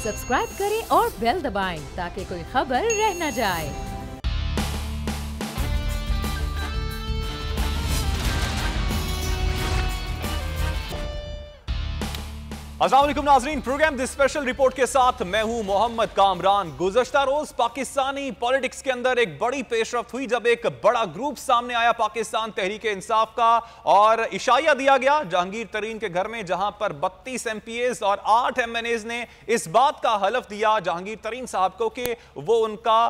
Subscribe करें और bell दबाएं ताकि कोई खबर रह न जाए। अस्सलाम वालेकुम नाज़रीन, प्रोग्राम द स्पेशल रिपोर्ट के साथ मैं हूं मोहम्मद कामरान। गुज़श्ता रोज पाकिस्तानी पॉलिटिक्स के अंदर एक बड़ी पेशरफ्त हुई जब एक बड़ा ग्रुप सामने आया पाकिस्तान तहरीक इंसाफ का, और इशाया दिया गया जहांगीर तरीन के घर में, जहां पर 32 MPAs और 8 MNAs ने इस बात का हलफ दिया जहांगीर तरीन साहब को कि वो उनका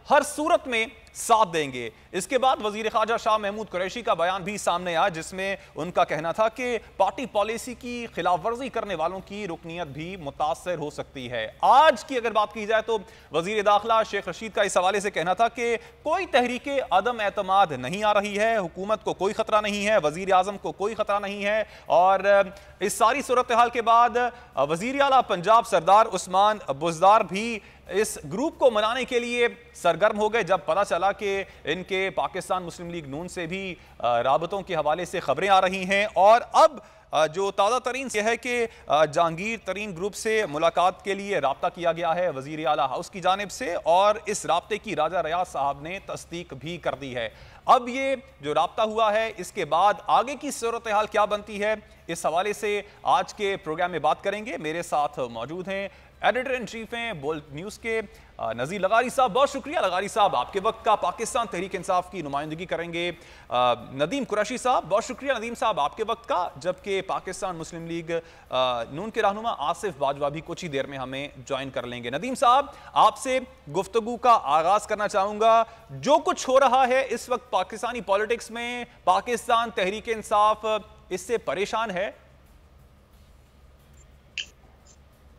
हर सूरत में साथ देंगे। इसके बाद वजीर ख़ारजा शाह महमूद कुरैशी का बयान भी सामने आया जिसमें उनका कहना था कि पार्टी पॉलिसी की खिलाफ वर्जी करने वालों की रुकनीत भी मुतासर हो सकती है। आज की अगर बात की जाए तो वजीर दाखिला शेख रशीद का इस हवाले से कहना था कि कोई तहरीक अदम एतमाद नहीं आ रही है, हुकूमत को कोई खतरा नहीं है, वजीर आज़म को कोई खतरा नहीं है। और इस सारी सूरत हाल के बाद वजीर आला पंजाब सरदार उस्मान बुज़दार भी इस ग्रुप को मनाने के लिए सरगर्म हो गए जब पता चला कि इनके पाकिस्तान मुस्लिम लीग नून से भी राबतों के हवाले से खबरें आ रही हैं। और अब जो ताज़ा तरीन यह है कि जहांगीर तरीन ग्रुप से मुलाकात के लिए राब्ता किया गया है वज़ीर आला हाउस की जानिब से, और इस राब्ते की राजा रियाज साहब ने तस्दीक भी कर दी है। अब ये जो राब्ता हुआ है इसके बाद आगे की सूरत हाल क्या बनती है, इस हवाले से आज के प्रोग्राम में बात करेंगे। मेरे साथ मौजूद हैं एडिटर इन चीफ हैं बोल्ड न्यूज़ के नज़ीर लगारी साहब। बहुत शुक्रिया लगारी साहब, आपके वक्त का पाकिस्तान तहरीक इंसाफ की नुमाइंदगी करेंगे। नदीम कुरैशी साहब, बहुत शुक्रिया नदीम साहब आपके वक्त का, जबकि पाकिस्तान मुस्लिम लीग नून के रहनुमा आसिफ बाजवा भी कुछ ही देर में हमें ज्वाइन कर लेंगे। नदीम साहब, आपसे गुफ्तगू का आगाज करना चाहूँगा। जो कुछ हो रहा है इस वक्त पाकिस्तानी पॉलिटिक्स में, पाकिस्तान तहरीक इंसाफ इससे परेशान है?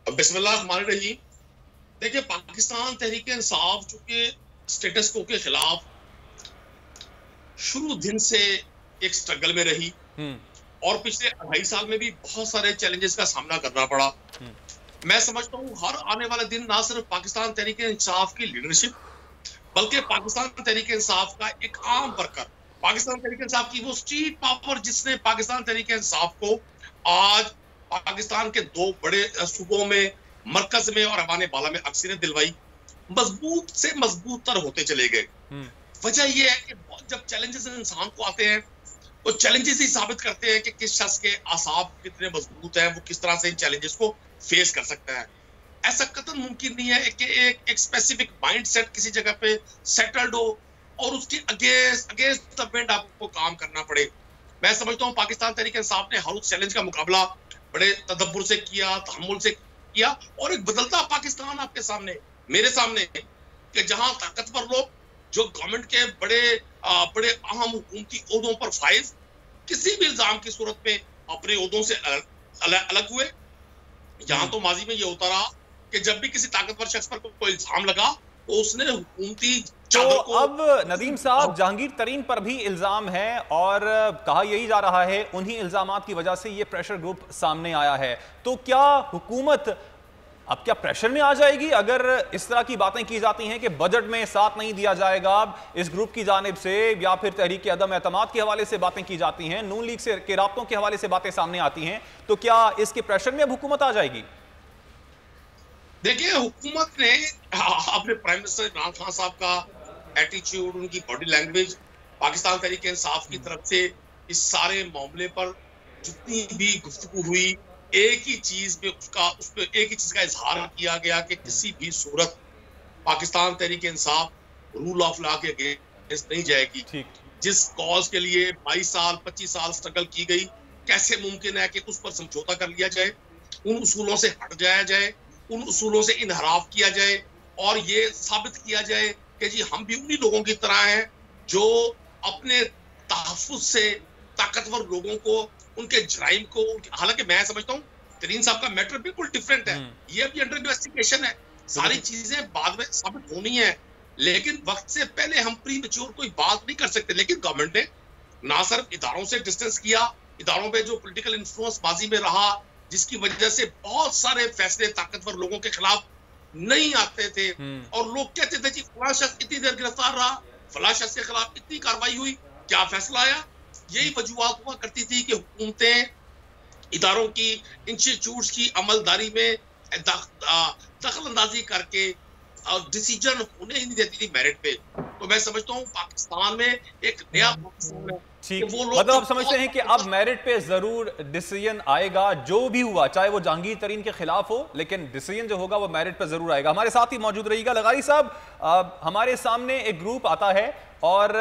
बिस्मिल्लाहिर्रहमानिर्रहीम। देखिए, पाकिस्तान तहरीक इंसाफ चूंकि स्टेटस को के खिलाफ शुरू दिन से एक स्ट्रगल में रही और पिछले 2.5 साल में भी बहुत सारे चैलेंजेस का सामना करना पड़ा। मैं समझता हूँ हर आने वाला दिन ना सिर्फ पाकिस्तान तहरीक इंसाफ की लीडरशिप बल्कि पाकिस्तान तहरीक इंसाफ का एक आम वर्कर, पाकिस्तान तहरीक इंसाफ की वो स्ट्रीट पावर जिसने पाकिस्तान तहरीक इंसाफ को आज पाकिस्तान के 2 बड़े सूबों में, मरकज में और अवाने बाला में अक्सरियत दिलवाई, मजबूत से मजबूत तर होते चले गए। वजह यह है कि जब चैलेंजेस इंसान को आते हैं वो चैलेंजेस ही साबित करते हैं कि किस शख्स के आसाब कितने मजबूत हैं, वो किस तरह से इन चैलेंजेस को फेस कर सकता है। ऐसा कतई मुमकिन नहीं है कि एक स्पेसिफिक माइंड सेट किसी जगह पे सेटल्ड हो और उसके अगेंस्ट द विंड आपको काम करना पड़े। मैं समझता हूँ पाकिस्तान तहरीक इंसाफ ने हर उस चैलेंज का मुकाबला बड़े तदब्बुर से किया, तहम्मुल से किया, और एक बदलता पाकिस्तान आपके सामने, मेरे सामने, कि जहां ताकतवर लोग जो गवर्नमेंट के बड़े अहम हुकूमती ओहदों पर फाइज किसी भी इल्जाम की सूरत में अपने ओहदों से अलग हुए। यहां तो माजी में ये होता रहा कि जब भी किसी ताकतवर शख्स पर कोई इल्जाम लगा तो उसने हुकूमती तो अब नदीम साहब, जहांगीर तरीन पर भी इल्जाम है और कहा यही जा रहा है उन्हीं इल्जामात की वजह से ये प्रेशर ग्रुप सामने आया है। तो क्या हुकूमत अब क्या प्रेशर में आ जाएगी अगर इस तरह की बातें की जाती हैं कि बजट में साथ नहीं दिया जाएगा इस ग्रुप की जानिब से, या फिर तहरीक अदम एतमाद के हवाले से बातें की जाती हैं, नून लीग से के राब्तों के हवाले से बातें सामने आती हैं, तो क्या इसके प्रेशर में अब हुकूमत आ जाएगी? देखिए, हुकूमत ने अपने प्राइम मिनिस्टर इमरान खान साहब का एटीट्यूड, उनकी बॉडी लैंग्वेज, पाकिस्तान तहरीक इंसाफ की तरफ से इस सारे मामले पर जितनी भी गुफ्तगू हुई, एक ही चीज पे उस पे एक ही चीज का इजहार किया गया कि किसी भी सूरत Pakistan Tehreek Insaf rule of law के अगेंस्ट नहीं जाएगी। जिस कॉज के लिए 22 साल 25 साल स्ट्रगल की गई, कैसे मुमकिन है कि उस पर समझौता कर लिया जाए, उन उसूलों से हट जाया जाए, उन उसूलों से इनहराफ किया जाए और ये साबित किया जाए कि जी हम भी उन्हीं लोगों की तरह हैं जो अपने तहफ्फुज़ से ताकतवर लोगों को, उनके जराइम को, हालांकि मैं समझता हूँ तरीन साहब का मैटर बिल्कुल डिफरेंट है, ये अभी अंडर इन्वेस्टिगेशन है, सारी चीजें बाद में साबित होनी है, लेकिन वक्त से पहले हम प्री मैच्योर कोई बात नहीं कर सकते। लेकिन गवर्नमेंट ने ना सिर्फ इदारों से डिस्टेंस किया, इदारों पे जो पॉलिटिकल इन्फ्लुएंस माजी में रहा जिसकी वजह से बहुत सारे फैसले ताकतवर लोगों के खिलाफ नहीं आते थे और लोग कहते थे जी फलां शख्स इतनी देर गिरफ्तार रहा, फलां शख्स के खिलाफ इतनी कार्रवाई हुई, क्या फैसला आया। यही वजूहात हुआ करती थी कि हुकूमतें इदारों की, इंस्टीट्यूट्स की अमलदारी में दखल अंदाजी करके डिसीजन होने ही नहीं देती थी मेरिट पे। तो मैं समझता हूँ पाकिस्तान में एक नया पाकिस्तान है। ठीक, मतलब आप समझते हैं कि अब मेरिट पे जरूर डिसीजन आएगा, जो भी हुआ चाहे वो जहांगीर तरीन के खिलाफ हो, लेकिन डिसीजन जो होगा वो मेरिट पे जरूर आएगा। हमारे साथ ही मौजूद रहिएगा। लगारी साहब, हमारे सामने एक ग्रुप आता है और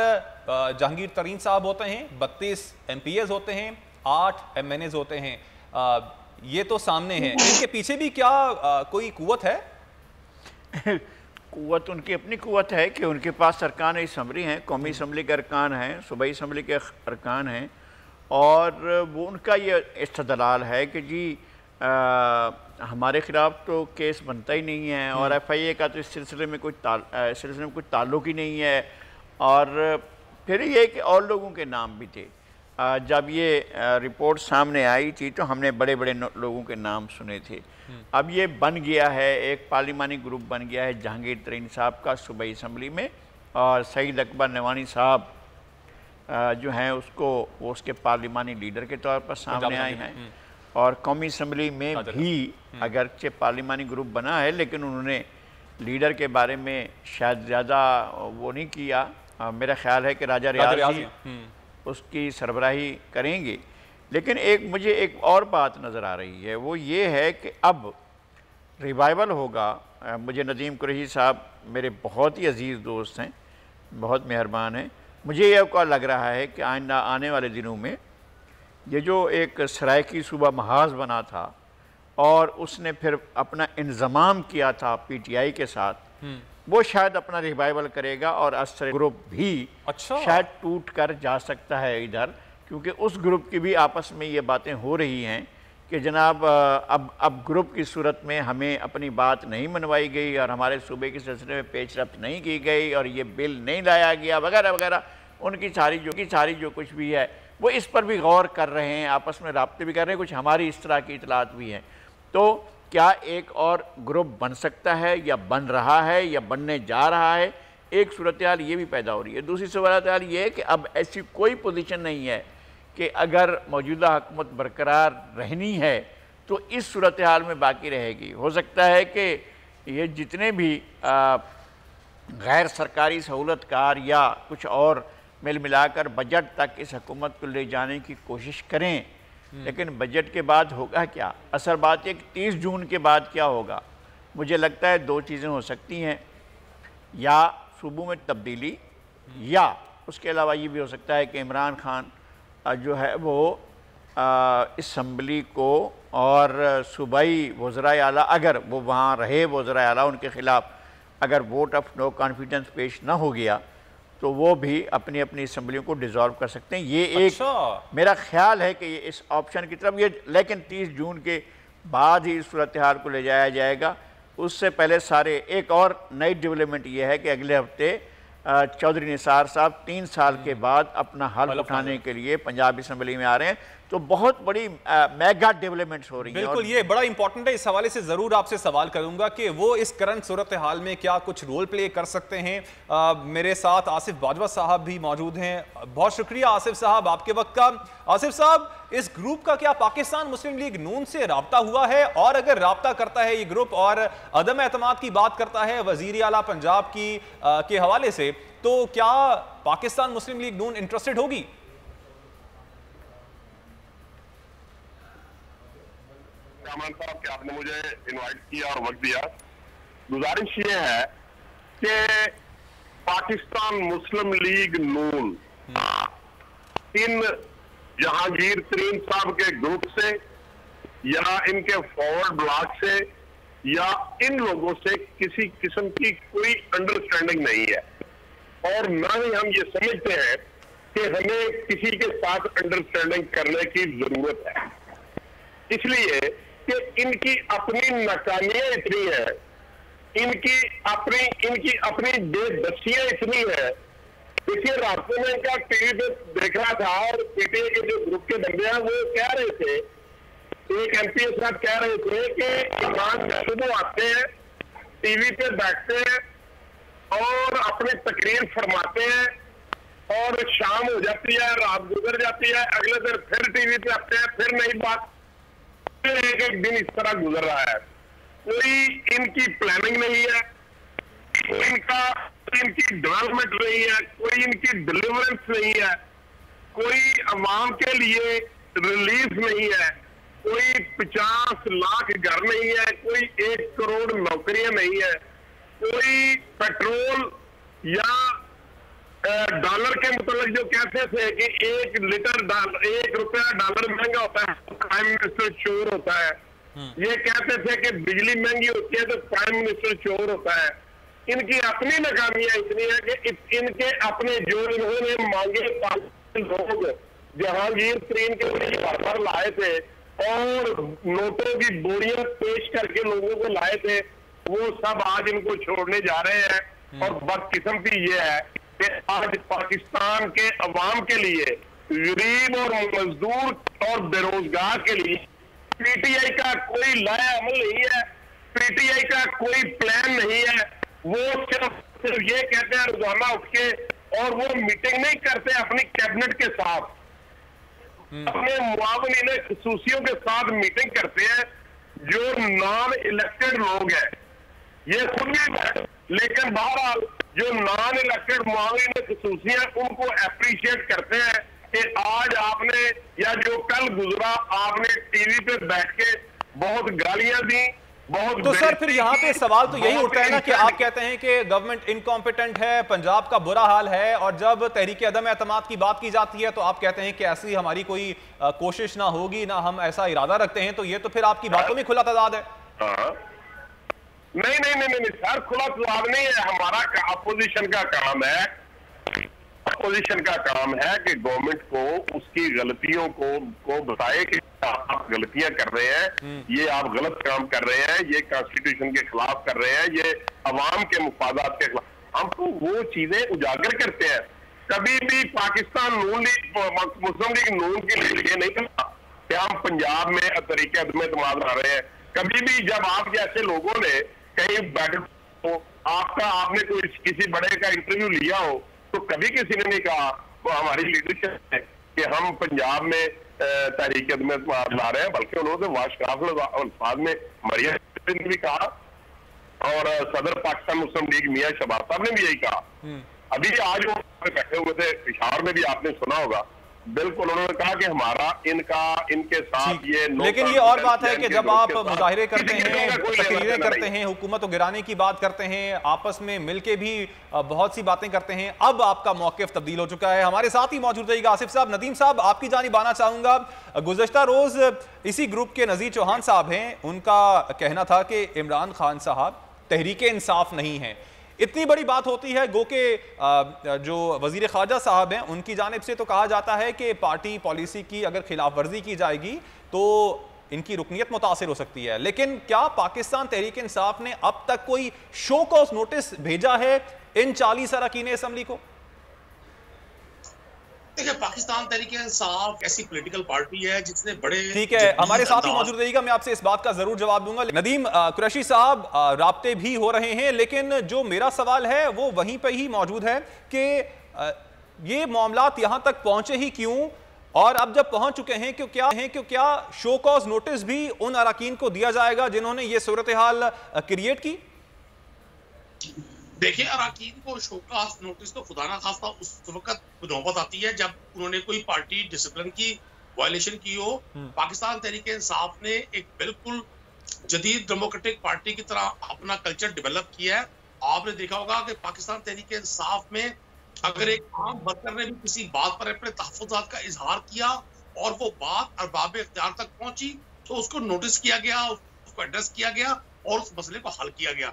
जहांगीर तरीन साहब होते हैं, 32 MPs होते हैं, 8 MNAs होते हैं, ये तो सामने है। इनके पीछे भी क्या कोई कुव्वत है? कुव्वत उनकी अपनी कुव्वत है कि उनके पास अरकान असम्बली हैं, कौमी असम्बली के अरकान हैं, सूबाई असम्बली के अरकान हैं, और वो उनका ये इस्तदलाल है कि जी हमारे ख़िलाफ़ तो केस बनता ही नहीं है और FIA का तो इस सिलसिले में कुछ ताल्लुक़ ही नहीं है। और फिर ये कि और लोगों के नाम भी थे। जब ये रिपोर्ट सामने आई थी तो हमने बड़े बड़े लोगों के नाम सुने थे। अब ये बन गया है, एक पार्लिमानी ग्रुप बन गया है जहांगीर तरीन साहब का सूबाई असम्बली में, और सईद अकबर नवानी साहब जो हैं वो उसके पार्लिमानी लीडर के तौर पर सामने आए हैं। और कौमी असम्बली में भी अगरचे पार्लिमानी ग्रुप बना है, लेकिन उन्होंने लीडर के बारे में शायद ज़्यादा वो नहीं किया। मेरा ख्याल है कि राजा रियाज़ी उसकी सरबराही करेंगे। लेकिन मुझे एक और बात नज़र आ रही है, वो ये है कि अब रिवाइवल होगा। मुझे नदीम कुरैशी साहब मेरे बहुत ही अजीज़ दोस्त हैं, बहुत मेहरबान हैं। मुझे ये लग रहा है कि आने वाले दिनों में ये जो एक सराइकी सूबा महाज बना था और उसने फिर अपना इंज़माम किया था PTI के साथ, वो शायद अपना रिवाइवल करेगा और असर ग्रुप भी शायद टूट कर जा सकता है इधर, क्योंकि उस ग्रुप की भी आपस में ये बातें हो रही हैं कि जनाब अब ग्रुप की सूरत में हमें अपनी बात नहीं मनवाई गई और हमारे सूबे के सिलसिले में पेशरफ्त नहीं की गई और ये बिल नहीं लाया गया वगैरह वगैरह। उनकी सारी जो कुछ भी है वो इस पर भी गौर कर रहे हैं, आपस में राब्ते भी कर रहे हैं, कुछ हमारी इस तरह की इतलात भी हैं। तो क्या एक और ग्रुप बन सकता है या बन रहा है या बनने जा रहा है? एक सूरत हाल ये भी पैदा हो रही है। दूसरी सूरत हाल ये है कि अब ऐसी कोई पोजीशन नहीं है कि अगर मौजूदा हुकूमत बरकरार रहनी है तो इस सूरत हाल में बाकी रहेगी। हो सकता है कि ये जितने भी गैर सरकारी सहूलतकार या कुछ और मिल मिलाकर बजट तक इस हुकूमत को ले जाने की कोशिश करें, लेकिन बजट के बाद होगा क्या? असल बात है कि 30 जून के बाद क्या होगा? मुझे लगता है 2 चीज़ें हो सकती हैं, या सूबों में तब्दीली, या उसके अलावा ये भी हो सकता है कि इमरान खान जो है वो असम्बली को और सूबाई वज़राए आला, अगर वो वहाँ रहे वज़राए आला, उनके ख़िलाफ़ अगर वोट ऑफ नो कॉन्फिडेंस पेश ना हो गया तो वो भी अपनी अपनी असम्बलियों को डिज़ोल्व कर सकते हैं। ये एक मेरा ख्याल है कि ये इस ऑप्शन की तरफ ये, लेकिन 30 जून के बाद ही इस सूरत हाल को ले जाया जाएगा। उससे पहले एक और नई डेवलपमेंट ये है कि अगले हफ्ते चौधरी निसार साहब 3 साल के बाद अपना हल उठाने के लिए पंजाब असम्बली में आ रहे हैं। तो बहुत बड़ी मेगा डेवलपमेंट्स हो रही हैं। बिल्कुल, ये बड़ा इंपॉर्टेंट है। इस हवाले से ज़रूर आपसे सवाल करूंगा कि वो इस करंट सूरत हाल में क्या कुछ रोल प्ले कर सकते हैं। मेरे साथ आसिफ बाजवा साहब भी मौजूद हैं। बहुत शुक्रिया आसिफ साहब आपके वक्त का। आसिफ साहब, इस ग्रुप का क्या पाकिस्तान मुस्लिम लीग नून से राब्ता हुआ है? और अगर राब्ता करता है ये ग्रुप और अदम एतमाद की बात करता है वज़ीर आला पंजाब के हवाले से, तो क्या पाकिस्तान मुस्लिम लीग नून इंटरेस्टेड होगी? रहमान साहब कि आपने मुझे इनवाइट किया और वक्त दिया। गुजारिश ये है कि पाकिस्तान मुस्लिम लीग नून इन जहांगीर तरीन साहब के ग्रुप से या इनके फॉरवर्ड ब्लॉक से या इन लोगों से किसी किस्म की कोई अंडरस्टैंडिंग नहीं है, और ना ही हम ये समझते हैं कि हमें किसी के साथ अंडरस्टैंडिंग करने की जरूरत है। इसलिए कि इनकी अपनी नाकामियां इतनी है, इनकी अपनी बेबसियां इतनी है। देखिए, रास्ते में इनका टीवी पे देख रहा था और PTI के जो ग्रुप के बंदे हैं वो कह रहे थे, एक MP साहब कह रहे थे कि इमरान सुबह आते हैं, टीवी पे बैठते हैं और अपनी तकरीर फरमाते हैं और शाम हो जाती है, रात गुजर जाती है, अगले दिन फिर टीवी पे आते हैं, फिर नई बात, एक दिन इस तरह गुजर रहा है। कोई इनकी प्लानिंग नहीं है, इनकी डेवलपमेंट नहीं है, कोई इनकी डिलीवरेंस नहीं है, कोई अवाम के लिए रिलीफ नहीं है, कोई 50 लाख घर नहीं है, कोई 1 करोड़ नौकरियां नहीं है, कोई पेट्रोल या डॉलर के मुताबिक जो कहते थे कि 1 रुपया डॉलर महंगा होता है तो प्राइम मिनिस्टर चोर होता है, ये कहते थे कि बिजली महंगी होती है तो प्राइम मिनिस्टर चोर होता है। इनकी अपनी नाकामियां इतनी है कि इनके अपने जो इन्होंने मांगे लोग जहांगीर तरीन के घर पर लाए थे और नोटों की बोरियां पेश करके लोगों को लाए थे, वो सब आज इनको छोड़ने जा रहे हैं। और बदकिस्मती ये है कि आज पाकिस्तान के अवाम के लिए, गरीब और मजदूर और बेरोजगार के लिए पीटीआई का कोई लाया अमल नहीं है, पीटीआई का कोई प्लान नहीं है। वो सिर्फ ये कहते हैं रोजाना उठ के, और वो मीटिंग नहीं करते अपनी कैबिनेट के साथ, अपने मुआविन खसूसियों के साथ मीटिंग करते हैं जो नॉन इलेक्टेड लोग हैं, ये खुद भी, लेकिन बहरहाल जो नॉन इलेक्टेड मुआविन खसूसियां उनको अप्रिशिएट करते हैं कि आज आपने या जो कल गुजरा आपने टीवी पे बैठ के बहुत गालियां दी, बहुत। तो सर फिर यहाँ पे सवाल तो यही उठता है ना कि आप कहते हैं कि गवर्नमेंट इनकॉम्पिटेंट है, पंजाब का बुरा हाल है, और जब तहरीक अदम एतमाद की बात की जाती है तो आप कहते हैं कि ऐसी हमारी कोई कोशिश ना होगी, ना हम ऐसा इरादा रखते हैं, तो ये तो फिर आपकी बातों में खुला तजाद है। नहीं सर, खुला तजाद नहीं है। हमारा अपोजिशन का काम है, अपोजिशन का काम है कि गवर्नमेंट को उसकी गलतियों को बताए कि आप गलतियां कर रहे हैं, ये आप गलत काम कर रहे हैं, ये कॉन्स्टिट्यूशन के खिलाफ कर रहे हैं, ये अवाम के मुफादात के खिलाफ। हम तो वो चीजें उजागर करते हैं। कभी भी पाकिस्तान मुस्लिम लीग नून के लिए नहीं कहा कि हम पंजाब में तरीके अदम एतमाद ला रहे हैं। कभी भी जब आप जैसे लोगों ने कहीं बैठ हो, आपने कोई किसी बड़े का इंटरव्यू लिया हो, तो कभी किसी ने नहीं कहा, वो हमारी लीडरशिप है कि हम पंजाब में तहरीक अदम एतमाद ला रहे हैं, बल्कि उन्होंने वाशकाफ अल्फाज में मरियम ने भी कहा और सदर पाकिस्तान मुस्लिम लीग मियां शबाब साहब ने भी यही कहा। अभी आज वो बैठे हुए थे पेशावर में भी, आपने सुना होगा, बिल्कुल उन्होंने कहा कि हमारा इनके साथ ये। लेकिन ये और बात है कि जब आप मुजाहिरे करते हैं, तकरीरें करते हैं, हुकूमत को गिराने की बात करते हैं, आपस में मिलके भी बहुत सी बातें करते हैं, अब आपका मौक़िफ़ तब्दील हो चुका है। हमारे साथ ही मौजूद रहिएगा आसिफ साहब। नदीम साहब, आपकी जानिब आना चाहूंगा। गुज़श्ता रोज इसी ग्रुप के नज़ीर चौहान साहब हैं, उनका कहना था कि इमरान खान साहब तहरीक इंसाफ नहीं है। इतनी बड़ी बात होती है, गो के जो वजीर ख़ारजा साहब हैं उनकी जानिब से तो कहा जाता है कि पार्टी पॉलिसी की अगर खिलाफ वर्जी की जाएगी तो इनकी रुकनीत मुतासिर हो सकती है। लेकिन क्या पाकिस्तान तहरीक इंसाफ ने अब तक कोई शो कॉज नोटिस भेजा है इन 40 अरकान असम्बली को? देखिए, पाकिस्तान तहरीक इंसाफ ऐसी पॉलिटिकल पार्टी है जिसने बड़े, ठीक है, हमारे साथ ही मौजूद रहिएगा, मैं आपसे इस बात का जरूर जवाब दूंगा। नदीम कुरैशी साहब, राब्ते भी हो रहे हैं, लेकिन जो मेरा सवाल है वो वहीं पे ही मौजूद है कि ये मामलात यहां तक पहुंचे ही क्यों, और अब जब पहुंच चुके हैं क्यों क्या शो कॉज नोटिस भी उन अरकान को दिया जाएगा जिन्होंने ये सूरत हाल क्रिएट की? देखिए, अरकान को शोकास नोटिस तो खुदा ना खास्ता उस वक्त नौबत आती है जब उन्होंने कोई पार्टी डिसिप्लिन की वायलेशन की हो। पाकिस्तान तहरीक इंसाफ ने एक बिल्कुल जदीद डेमोक्रेटिक पार्टी की तरह अपना कल्चर डेवलप किया है। आपने देखा होगा कि पाकिस्तान तहरीक इंसाफ में अगर एक आम वर्कर ने भी किसी बात पर अपने तहफ़्फ़ुज़ात का इजहार किया और वो बात अरबाब इख्तियार तक पहुंची तो उसको नोटिस किया गया, उसको एड्रेस किया गया और उस मसले को हल किया गया।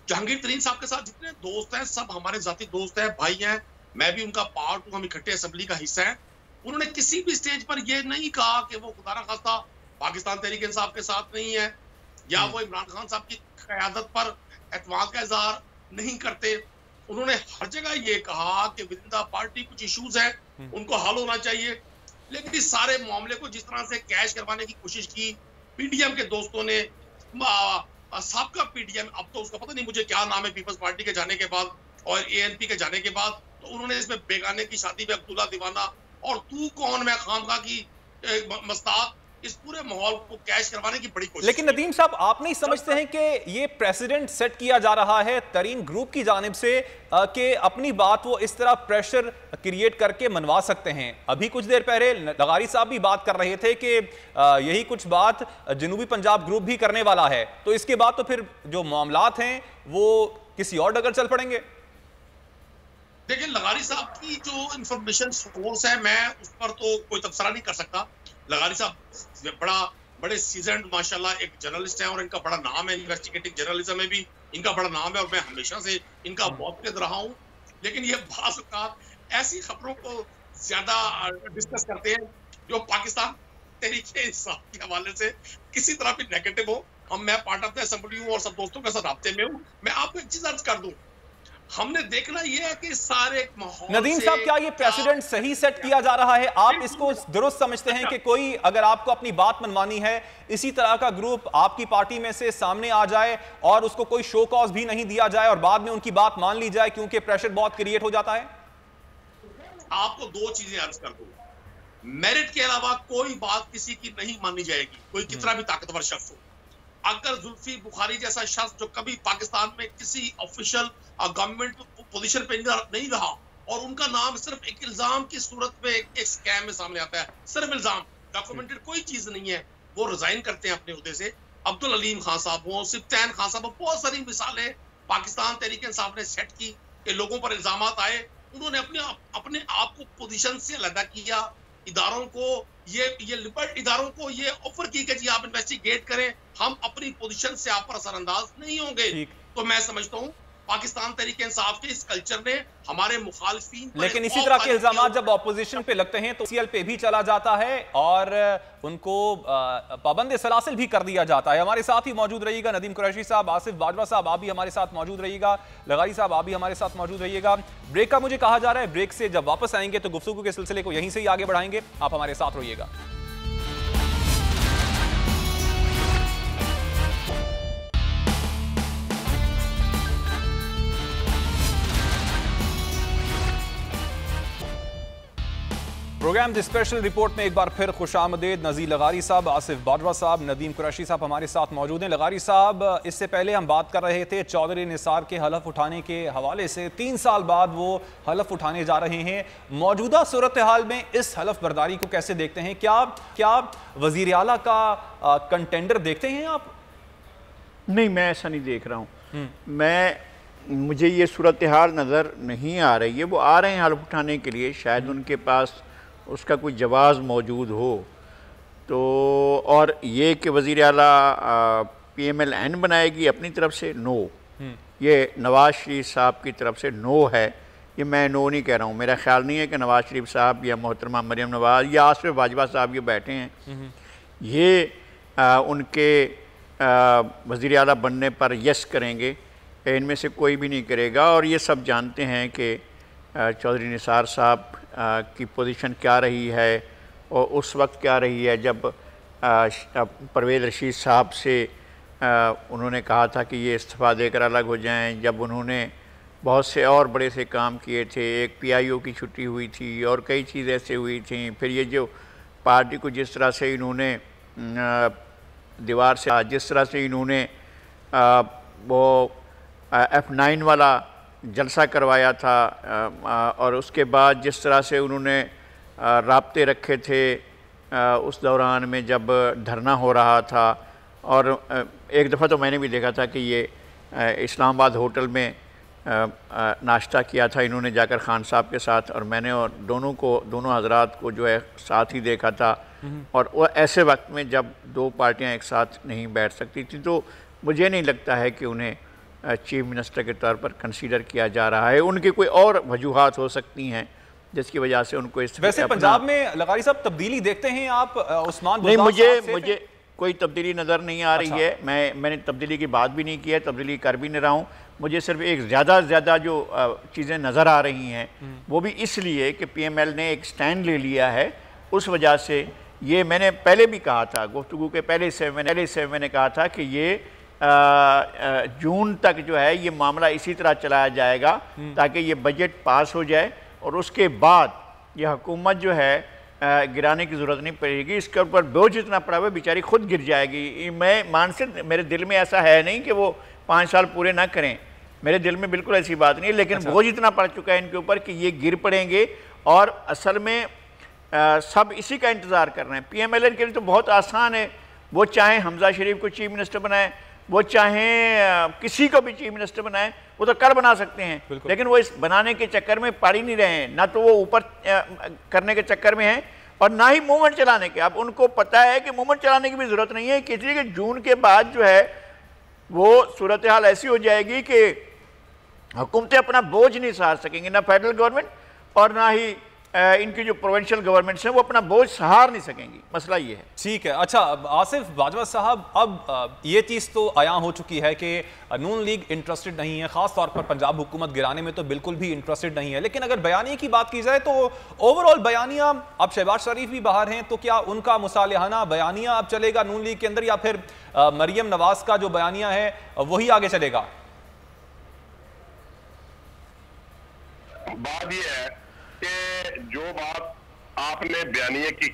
जहांगीर तरीन साहब के साथ जितने दोस्त हैं सब हमारे जाती दोस्त हैं, भाई हैं, मैं भी उनका पार्ट हूं, हम इकट्ठे असेंबली का हिस्सा हैं। उन्होंने किसी भी स्टेज पर यह नहीं कहा कि वो खुदा ना खास्ता पाकिस्तान तहरीक इंसाफ के साथ नहीं है या वो इमरान खान साहब की क़यादत पर एतमाद का इजहार नहीं करते। उन्होंने हर जगह ये कहा कि विद इन द पार्टी कुछ इश्यूज हैं, उनको हल होना चाहिए। लेकिन इस सारे मामले को जिस तरह से कैश करवाने की कोशिश की पीडीएम के दोस्तों ने, सबका पीडीएम, अब तो उसका पता नहीं मुझे क्या नाम है, पीपल्स पार्टी के जाने के बाद और एएनपी के जाने के बाद, तो उन्होंने इसमें बेगाने की शादी में अब्दुल्ला दीवाना और तू कौन मैं खामखा की मस्ताक इस पूरे माहौल को कैश करवाने की बड़ी कोशिश। लेकिन नदीम साहब, आप नहीं समझते हैं कि ये प्रेसिडेंट सेट किया जा रहा है तरीन ग्रुप की जानिब से कि अपनी बात वो इस तरह प्रेशर क्रिएट करके मनवा सकते हैं? अभी कुछ देर पहले लगारी साहब भी बात कर रहे थे कि यही कुछ बात जनूबी पंजाब ग्रुप भी करने वाला है, तो इसके बाद तो फिर जो मामलात हैं वो किसी और डगर चल पड़ेंगे। देखिए, लगारी साहब की जो इंफॉर्मेशन सोर्स है, मैं उस पर तो कोई तबसरा नहीं कर सकता। लगारी साहब बड़े सीजन्ड माशाल्लाह एक जर्नलिस्ट हैं और इनका बड़ा नाम है, इन्वेस्टिगेटिव जर्नलिज्म में भी इनका बड़ा नाम है और मैं हमेशा से इनका मुआक्किद रहा हूं। लेकिन ये बाज़ औक़ात ऐसी खबरों को ज्यादा डिस्कस करते हैं जो पाकिस्तान तहरीके इंसाफ के हवाले से किसी तरह भी नेगेटिव हो। मैं पार्ट ऑफ द असेंबली हूँ और सब दोस्तों के साथ राब्ते में हूँ। मैं आपको एक चीज अर्ज कर दूं, हमने देखना यह है कि सारे माहौल नदीम साहब, क्या ये प्रेसिडेंट सही सेट किया जा रहा है? आप इसको दुरुस्त समझते हैं कि कोई अगर आपको अपनी बात मनवानी है, इसी तरह का ग्रुप आपकी पार्टी में से सामने आ जाए और उसको कोई शो कॉज भी नहीं दिया जाए और बाद में उनकी बात मान ली जाए क्योंकि प्रेशर बहुत क्रिएट हो जाता है? आपको दो चीजें अर्ज कर दूं, मेरिट के अलावा कोई बात किसी की नहीं मानी जाएगी, कोई कितना भी ताकतवर शख्स हो। अगर जुल्फी बुखारी जैसा शख्स जो कभी पाकिस्तान में किसी ऑफिशियल गवर्नमेंट पोजीशन पे नहीं रहा और उनका नाम सिर्फ एक इल्जाम की सूरत में एक स्कैम में सामने आता है, सिर्फ इल्जाम, डॉक्यूमेंटेड कोई चीज नहीं है, वो रिजाइन करते हैं अपने उहदे से। अब्दुल अलीम खान साहब हो, सिफ्तैन खान साहब, बहुत सारी मिसालें पाकिस्तान तहरीक इंसाफ ने सेट की कि लोगों पर इल्जाम आए, उन्होंने अपने आप को पोजीशन से अलग किया। इदारों को ये लिबर्ट इदारों को ये ऑफर की कि जी आप इन्वेस्टिगेट करें, हम अपनी पोजीशन से आप पर असरअंदाज नहीं होंगे। तो मैं समझता हूं पाकिस्तान तहरीके इंसाफ के इस कल्चर ने हमारे मुखालिफिन, लेकिन इसी तरह के इल्जाम जब ऑपोजिशन पे लगते हैं तो सीएल पे भी चला जाता है और उनको पाबंद सलासिल भी कर दिया जाता है। हमारे साथ ही मौजूद रहिएगा नदीम कुरैशी साहब, आसिफ बाजवा साहब आप भी हमारे साथ मौजूद रहिएगा, लगारी साहब आप भी हमारे साथ मौजूद रहिएगा। ब्रेक का मुझे कहा जा रहा है, ब्रेक से जब वापस आएंगे तो गुफ्तगू के सिलसिले को यहीं से ही आगे बढ़ाएंगे, आप हमारे साथ रहिएगा। प्रोग्राम द स्पेशल रिपोर्ट में एक बार फिर खुशामदीद। नज़ीर लगारी साहब, आसिफ बाजवा साहब, नदीम कुरैशी साहब हमारे साथ मौजूद हैं। लगारी साहब, इससे पहले हम बात कर रहे थे चौधरी निसार के हलफ उठाने के हवाले से। 3 साल बाद वो हलफ उठाने जा रहे हैं। मौजूदा सूरत हाल में इस हलफ बर्दारी को कैसे देखते हैं? क्या वज़ीर आला का कंटेंडर देखते हैं आप? नहीं, मैं ऐसा नहीं देख रहा हूँ। मुझे ये सूरत हाल नज़र नहीं आ रही है। वो आ रहे हैं हलफ उठाने के लिए, शायद उनके पास उसका कोई जवाज़ मौजूद हो तो, और ये कि वज़ीर आला PMLN बनाएगी अपनी तरफ से, नो, ये नवाज़ शरीफ साहब की तरफ से नो है। ये मैं नो नहीं कह रहा हूँ, मेरा ख्याल नहीं है कि नवाज़ शरीफ साहब या मोहतरमा मरियम नवाज़ या आसिफ बाजवा साहब ये बैठे हैं, ये उनके वज़ीर आला बनने पर यस करेंगे, इनमें से कोई भी नहीं करेगा। और ये सब जानते हैं कि चौधरी निसार साहब की पोजीशन क्या रही है और उस वक्त क्या रही है जब परवेज़ रशीद साहब से उन्होंने कहा था कि ये इस्तीफ़ा देकर अलग हो जाएं, जब उन्होंने बहुत से और बड़े से काम किए थे, एक PIO की छुट्टी हुई थी और कई चीज़ ऐसे हुई थी। फिर ये जो पार्टी को जिस तरह से इन्होंने दीवार से, जिस तरह से इन्होंने वो F9 वाला जलसा करवाया था और उसके बाद जिस तरह से उन्होंने राब्ते रखे थे उस दौरान में जब धरना हो रहा था। और एक दफ़ा तो मैंने भी देखा था कि ये इस्लामाबाद होटल में नाश्ता किया था इन्होंने जाकर खान साहब के साथ, और मैंने और दोनों हजरात को जो है साथ ही देखा था। और वो ऐसे वक्त में जब दो पार्टियां एक साथ नहीं बैठ सकती थी, तो मुझे नहीं लगता है कि उन्हें चीफ मिनिस्टर के तौर पर कंसीडर किया जा रहा है। उनकी कोई और वजूहात हो सकती हैं जिसकी वजह से उनको इस वैसे पंजाब में लगारी साहब तब्दीली देखते हैं आप? उस्मान नहीं, मुझे कोई तब्दीली नज़र नहीं आ रही है। मैंने तब्दीली की बात भी नहीं की है, तब्दीली कर भी नहीं रहा हूँ। मुझे सिर्फ एक ज़्यादा जो चीज़ें नज़र आ रही हैं वो भी इसलिए कि PML ने एक स्टैंड ले लिया है, उस वजह से ये मैंने पहले भी कहा था, गुफ्तगू के पहले से मैंने कहा था कि ये जून तक जो है ये मामला इसी तरह चलाया जाएगा ताकि ये बजट पास हो जाए और उसके बाद ये हुकूमत जो है गिराने की ज़रूरत नहीं पड़ेगी। इसके ऊपर बोझ इतना पड़ा हुआ बेचारी खुद गिर जाएगी। मैं मानसिक मेरे दिल में ऐसा है नहीं कि वो 5 साल पूरे ना करें, मेरे दिल में बिल्कुल ऐसी बात नहीं है, लेकिन बोझ इतना पड़ चुका है इनके ऊपर कि ये गिर पड़ेंगे। और असल में सब इसी का इंतज़ार कर रहे हैं। PMLN के लिए तो बहुत आसान है, वो चाहे हमजा शरीफ को चीफ मिनिस्टर बनाए, वो चाहे किसी को भी चीफ मिनिस्टर बनाए, वो तो कर बना सकते हैं, लेकिन वो इस बनाने के चक्कर में पड़ ही नहीं रहे हैं। ना तो वो ऊपर करने के चक्कर में हैं और ना ही मूवमेंट चलाने के। अब उनको पता है कि मूवमेंट चलाने की भी ज़रूरत नहीं है, इसलिए कि जून के बाद जो है वो सूरत हाल ऐसी हो जाएगी कि हुकूमतें अपना बोझ नहीं सहार सकेंगी, ना फेडरल गवर्नमेंट और ना ही इनकी जो प्रोविंशियल गवर्नमेंट्स हैं वो अपना बोझ सहार नहीं सकेंगी। मसला ये है। ठीक है। अच्छा आसिफ बाजवा साहब, अब ये चीज़ तो आया हो चुकी है कि नून लीग इंटरेस्टेड नहीं है, ख़ास तौर पर पंजाब हुकूमत गिराने में तो बिल्कुल भी इंटरेस्टेड नहीं है। लेकिन अगर बयानिया की बात की जाए तो ओवरऑल बयानिया, अब शहबाज शरीफ भी बाहर हैं, तो क्या उनका मुसालिहाना बयानिया अब चलेगा नून लीग के अंदर, या फिर मरियम नवाज का जो बयानिया है वही आगे चलेगा? बात यह है कि जो बात आपने बयानिया की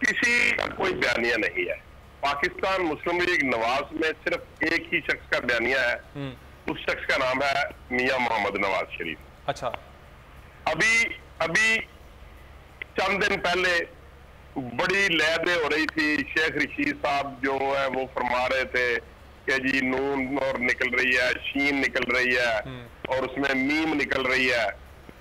किसी का कोई बयानिया नहीं है। पाकिस्तान मुस्लिम लीग नवाज में सिर्फ एक ही शख्स का बयानिया है, उस शख्स का नाम है मियां मोहम्मद नवाज शरीफ। अच्छा, अभी चंद दिन पहले बड़ी लहरें हो रही थी, शेख रशीद साहब जो है वो फरमा रहे थे कि जी नून और निकल रही है, शीन निकल रही है और उसमें मीम निकल रही है,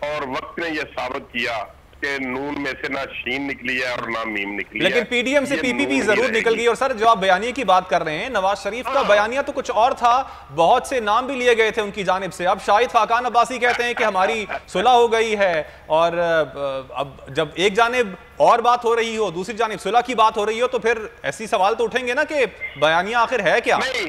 और वक्त ने यह साबित किया कि नून में से ना शीन निकली है और ना मीम निकली है। लेकिन पीडीएम से पीपीपी जरूर निकल गई। और सर जो आप बयानिया की बात कर रहे हैं, नवाज शरीफ का बयानिया तो कुछ और था, बहुत से नाम भी लिए गए थे उनकी जानिब से। अब शाहिद खाकान अब्बासी कहते हैं कि हमारी सुलह हो गई है, और अब जब एक जानिब और बात हो रही हो, दूसरी जानिब सुलह की बात हो रही हो, तो फिर ऐसी सवाल तो उठेंगे ना कि बयानिया आखिर है क्या? नहीं,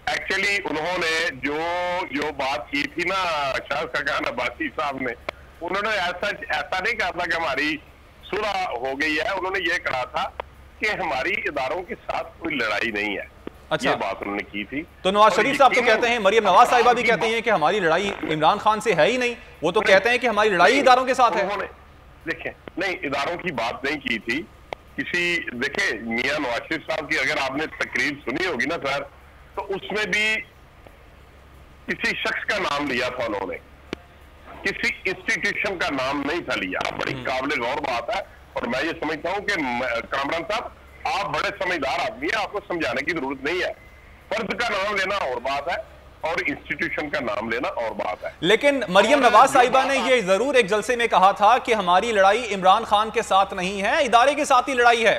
एक्चुअली उन्होंने जो बात की थी ना शाहिद खाकान अब्बासी साहब ने, उन्होंने ऐसा नहीं कहा था कि हमारी सुलह हो गई है। उन्होंने ये कहा था कि हमारी इदारों के साथ कोई लड़ाई नहीं है। अच्छा, ये बात उन्होंने की थी। तो नवाज शरीफ साहब तो कहते हैं, मरियम नवाज साहिबा भी कहती हैं कि हमारी लड़ाई इमरान खान से है ही नहीं। वो तो कहते हैं कि हमारी लड़ाई इदारों के साथ है। देखें, नहीं, इदारों की बात नहीं की थी देखे मियां नवाज शरीफ साहब की अगर आपने तकरीर सुनी होगी ना सर, तो उसमें भी किसी शख्स का नाम लिया था उन्होंने, किसी इंस्टीट्यूशन का नाम नहीं था लिया। बड़ी काबिल गौर बात है, और मैं ये समझता हूं कि कामरान साहब आप बड़े समझदार आदमी हैं, आपको समझाने की जरूरत नहीं है। फर्द का नाम लेना और बात है और इंस्टीट्यूशन का नाम लेना और बात है। लेकिन मरियम नवाज साहिबा ने ये जरूर एक जलसे में कहा था कि हमारी लड़ाई इमरान खान के साथ नहीं है, इदारे के साथ ही लड़ाई है।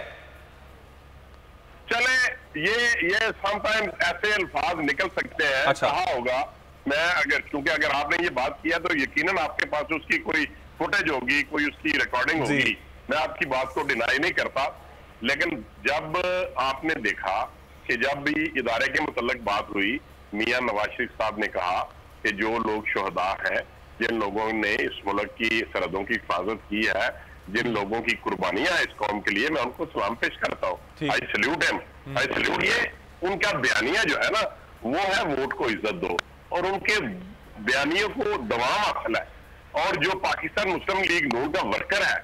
चले ये समटाइम्स ऐसे अल्फाज निकल सकते हैं। अच्छा, कहा होगा, मैं क्योंकि अगर आपने ये बात किया तो यकीनन आपके पास उसकी कोई फुटेज होगी, कोई उसकी रिकॉर्डिंग होगी, मैं आपकी बात को डिनाई नहीं करता। लेकिन जब आपने देखा कि जब भी इदारे के मुतल्लिक बात हुई, मियां नवाज शरीफ साहब ने कहा कि जो लोग शुहदा हैं, जिन लोगों ने इस मुल्क की सरहदों की हिफाजत की है, जिन लोगों की कुर्बानियां हैं इस कौम के लिए, मैं उनको सलाम पेश करता हूँ। I salute him, I salute. ये उनका बयानिया जो है ना, वो है वोट को इज्जत दो, और उनके बयानियों को दवाम हासिल है। और जो पाकिस्तान मुस्लिम लीग नून का वर्कर है,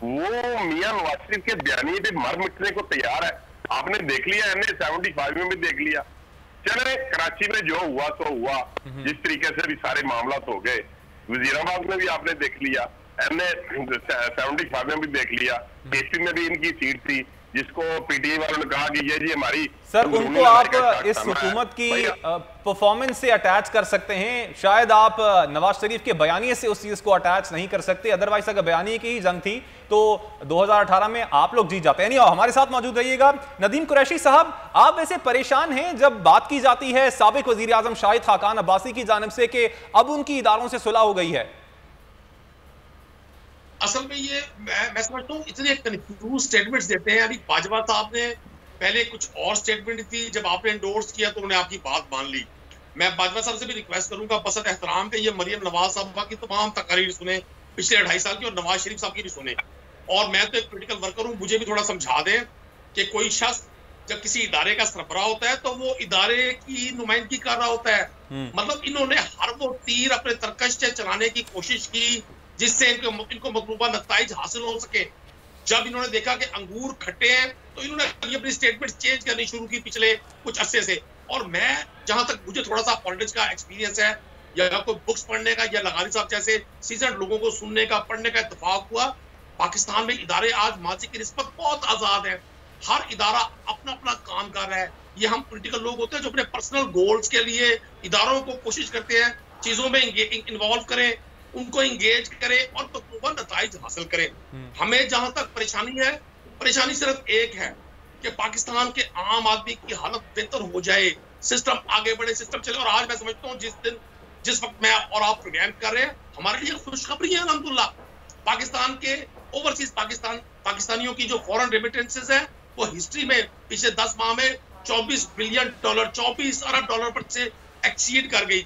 वो मियां नवाज शरीफ के बयानिए पे मर मिटने को तैयार है। आपने देख लिया, MA-75 में भी देख लिया। चले कराची में जो हुआ तो हुआ, जिस तरीके से भी सारे मामला हो गए, वजीराबाद में भी आपने देख लिया, MA-75 में भी देख लिया, AP में भी इनकी सीट थी जिसको PTI वालों ने कहा कि ये जी हमारी। सर उनको आप इस हुकूमत की परफॉर्मेंस से अटैच कर सकते हैं, शायद आप नवाज शरीफ के बयानिए से उस चीज को अटैच नहीं कर सकते। अदरवाइज अगर बयानिए की ही जंग थी तो 2018 में आप लोग जीत जाते हैं। नहीं, हमारे साथ मौजूद रहिएगा। नदीम कुरैशी साहब, आप वैसे परेशान हैं जब बात की जाती है साबिक वजीर आजम शाहिद खाकान अब्बासी की जानिब से कि अब उनकी इदारों से सुलह हो गई है? असल में ये मैं समझता हूँ इतने कंफ्यूज स्टेटमेंट्स देते हैं। अभी बाजवा साहब ने पहले कुछ और स्टेटमेंट थी, जब आपने एंडोर्स किया तो उन्होंने आपकी बात मान ली। मैं बाजवा साहब से भी रिक्वेस्ट करूंगा बसत एहतराम के ये मरियम नवाज साहब की तमाम तकारीर सुने पिछले 2.5 साल की, और नवाज शरीफ साहब की भी सुने। और मैं तो एक पॉलिटिकल वर्कर हूँ, मुझे भी थोड़ा समझा दें कि कोई शख्स जब किसी इदारे का सरबराह होता है तो वो इदारे की नुमाइंदगी कर रहा होता है। मतलब इन्होंने हर वो तीर अपने तरकश से चलाने की कोशिश की जिससे इनको मतलूबा नताइज हासिल हो सके। जब इन्होंने देखा कि अंगूर खट्टे हैं तो इन्होंने अपनी स्टेटमेंट चेंज करनी शुरू की पिछले कुछ अरसे से। और मैं जहां तक मुझे थोड़ा सा पॉलिटिक्स का एक्सपीरियंस है या कोई बुक्स पढ़ने का या लगानी साहब जैसे सीजन लोगों को सुनने का पढ़ने का इत्तेफाक हुआ, पाकिस्तान में इदारे आज माजी की निस्बत बहुत आजाद है। हर इदारा अपना अपना काम कर रहा है। ये हम पॉलिटिकल लोग होते हैं जो अपने पर्सनल गोल्स के लिए इदारों को कोशिश करते हैं चीजों में इन्वॉल्व करें, उनको इंगेज करें और मतलूबा नताइज हासिल करें। हमें जहां तक परेशानी है, परेशानी सिर्फ एक है कि पाकिस्तान के आम आदमी की हालत बेहतर हो जाए, सिस्टम आगे बढ़े, सिस्टम चले। और आज मैं समझता हूँ जिस वक्त मैं और आप प्रोग्राम कर रहे हैं, हमारे लिए खुशखबरी है अल्हम्दुलिल्लाह। पाकिस्तान के ओवरसीज पाकिस्तानियों की जो फॉरेन रेमिटेंसेस है वो हिस्ट्री में पिछले 10 माह में $24 बिलियन 24 अरब डॉलर पर से एक्सीड कर गई।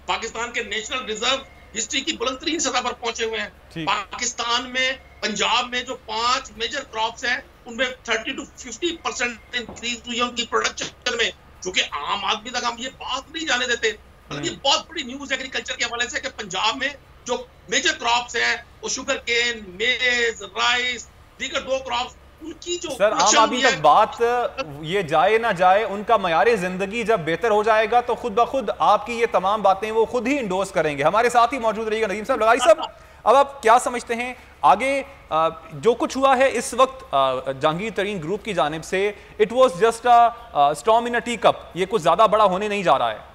पाकिस्तान के नेशनल रिजर्व हिस्ट्री की बुलंदतरीन सतह पर पहुंचे हुए हैं। पाकिस्तान में पंजाब में जो 5 मेजर क्रॉप्स हैं उनमें 30 to 50% इंक्रीज हुई है उनकी प्रोडक्शन में, जो कि आम आदमी तक हम ये बात नहीं जाने देते। मतलब ये बहुत बड़ी न्यूज एग्रीकल्चर के हवाले से कि पंजाब में जो मेजर क्रॉप्स हैं वो शुगर केन, मेज, राइस, दीगर 2 क्रॉप्स उनकी जो सर आम आदमी तक बात ये जाए ना जाए, उनका मयारे जिंदगी जब बेहतर हो जाएगा तो खुद ब खुद आपकी ये तमाम बातें वो खुद ही इंडोर्स करेंगे। हमारे साथ ही मौजूद रहिएगा नदीम साहब। लगाई साहब, अब आप क्या समझते हैं आगे जो कुछ हुआ है इस वक्त जहांगीर तरीन ग्रुप की जानिब से, it was just a storm in a tea cup, ये कुछ ज्यादा बड़ा होने नहीं जा रहा है?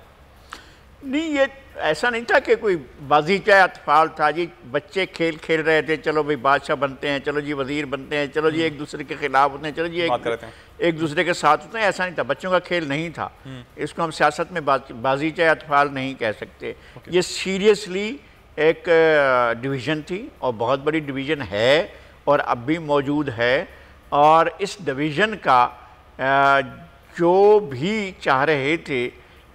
नहीं, ये ऐसा नहीं था कि कोई बाजीचा अतफाल था जी, बच्चे खेल खेल रहे थे, चलो भाई बादशाह बनते हैं, चलो जी वजीर बनते हैं, चलो जी एक दूसरे के खिलाफ होते हैं, चलो जी एक दूसरे के साथ होते हैं। ऐसा नहीं था, बच्चों का खेल नहीं था। इसको हम सियासत में बाजीचा अतफाल नहीं कह सकते। ये सीरियसली एक डिवीज़न थी और बहुत बड़ी डिवीज़न है और अब भी मौजूद है। और इस डिवीज़न का जो भी चाह रहे थे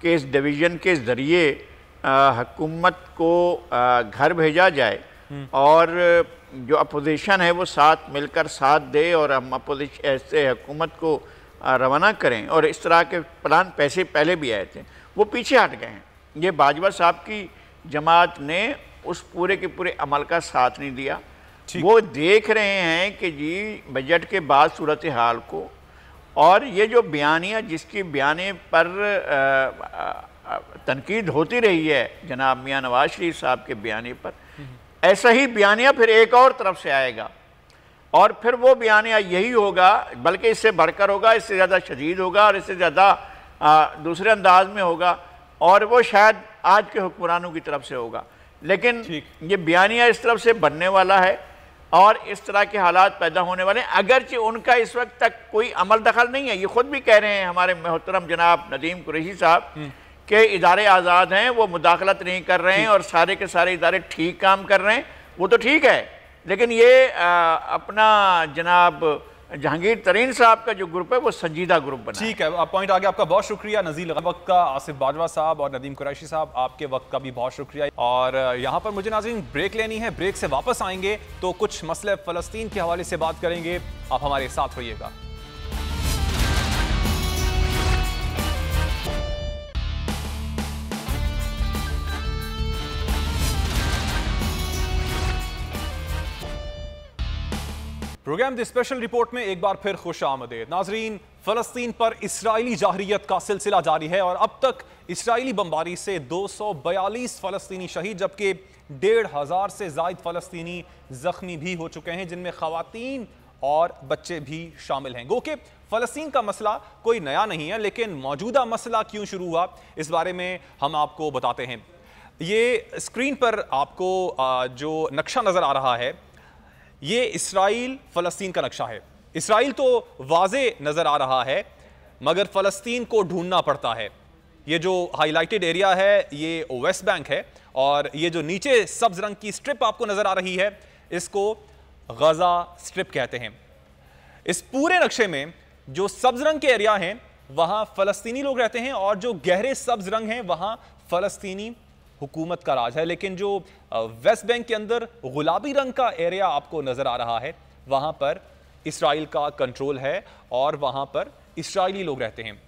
कि इस डिवीज़न के ज़रिए हुकूमत को घर भेजा जाए और जो अपोजिशन है वो साथ मिलकर साथ दे और हम अपोजिशन ऐसे हुकूमत को रवाना करें, और इस तरह के प्लान पैसे पहले भी आए थे, वो पीछे हट गए हैं। ये बाजवा साहब की जमात ने उस पूरे के पूरे अमल का साथ नहीं दिया। वो देख रहे हैं कि जी बजट के बाद सूरत हाल को, और ये जो बयानिया जिसकी बयाने पर तनकीद होती रही है जनाब मियाँ नवाज शरीफ साहब के बयाने पर, ऐसा ही बयानिया फिर एक और तरफ से आएगा और फिर वो बयानिया यही होगा, बल्कि इससे बढ़कर होगा, इससे ज़्यादा शदीद होगा और इससे ज़्यादा दूसरे अंदाज में होगा, और वो शायद आज के हुक्मरानों की तरफ से होगा। लेकिन ये बयानिया इस तरफ से बनने वाला है और इस तरह के हालात पैदा होने वाले हैं, अगरचे उनका इस वक्त तक कोई अमल दखल नहीं है। ये खुद भी कह रहे हैं हमारे मोहतरम जनाब नदीम कुरैशी साहब के इदारे आज़ाद हैं, वो मुदाखलत नहीं कर रहे हैं और सारे के सारे इदारे ठीक काम कर रहे हैं, वो तो ठीक है। लेकिन ये अपना जनाब जहांगीर तरीन साहब का जो ग्रुप है वो संजीदा ग्रुप बना। ठीक है, पॉइंट आ गया आपका, बहुत शुक्रिया नज़ीर वक्त का, आसिफ बाजवा साहब और नदीम कुरैशी साहब, आपके वक्त का भी बहुत शुक्रिया। और यहाँ पर मुझे नाज़रीन ब्रेक लेनी है, ब्रेक से वापस आएंगे तो कुछ मसले फ़लस्तीन के हवाले से बात करेंगे। आप हमारे साथ रहिएगा। प्रोग्राम द स्पेशल रिपोर्ट में एक बार फिर खुश आमदेद। नाजरीन, फ़लस्तीन पर इसराइली जाहरियत का सिलसिला जारी है और अब तक इसराइली बमबारी से 242 फ़लस्तीनी शहीद जबकि 1500 से ज़ायद फ़लस्तीनी ज़ख्मी भी हो चुके हैं, जिनमें ख़वातीन और बच्चे भी शामिल हैं। गो कि फ़लस्तीन का मसला कोई नया नहीं है, लेकिन मौजूदा मसला क्यों शुरू हुआ इस बारे में हम आपको बताते हैं। ये स्क्रीन पर आपको जो नक्शा नज़र आ रहा है, ये इसराइल फ़लस्तीन का नक्शा है। इसराइल तो वाज़े नज़र आ रहा है मगर फ़लस्तीन को ढूंढना पड़ता है। ये जो हाईलाइटेड एरिया है ये वेस्ट बैंक है और ये जो नीचे सब्ज़ रंग की स्ट्रिप आपको नज़र आ रही है इसको गज़ा स्ट्रिप कहते हैं। इस पूरे नक्शे में जो सब्ज़ रंग के एरिया हैं वहाँ फ़लस्तीनी लोग रहते हैं और जो गहरे सब्ज़ रंग हैं वहाँ फ़लस्तीनी हुकूमत का राज है। लेकिन जो वेस्ट बैंक के अंदर गुलाबी रंग का एरिया आपको नज़र आ रहा है वहाँ पर इसराइल का कंट्रोल है और वहाँ पर इसराइली लोग रहते हैं।